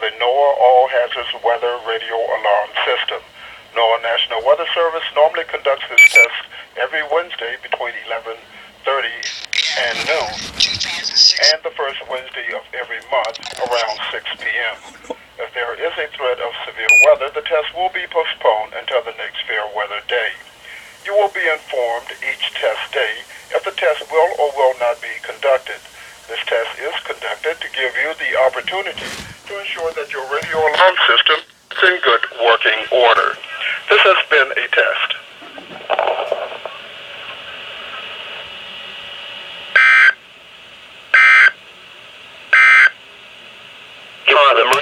the NOAA All Hazards Weather Radio Alarm System. NOAA National Weather Service normally conducts this test every Wednesday between 11:30 and noon, and the first Wednesday of every month around 6 p.m. If there is a threat of severe weather, the test will be postponed until the next fair weather day. You will be informed each test day if the test will or will not be conducted. This test is conducted to give you the opportunity to ensure that your radio alarm system is in good working order. This has been a test. You are the